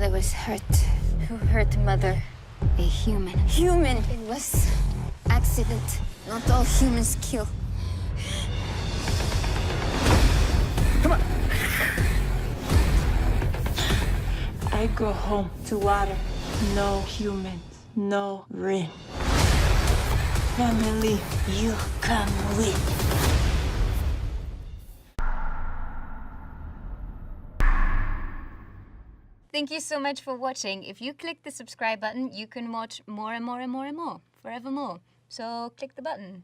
Mother was hurt. Who hurt Mother? A human. Human! It was accident. Not all humans kill. Come on. I go home to water. No humans. No rain. Family, you come with. Thank you so much for watching. If you click the subscribe button, you can watch more and more and more and more, forevermore. So click the button.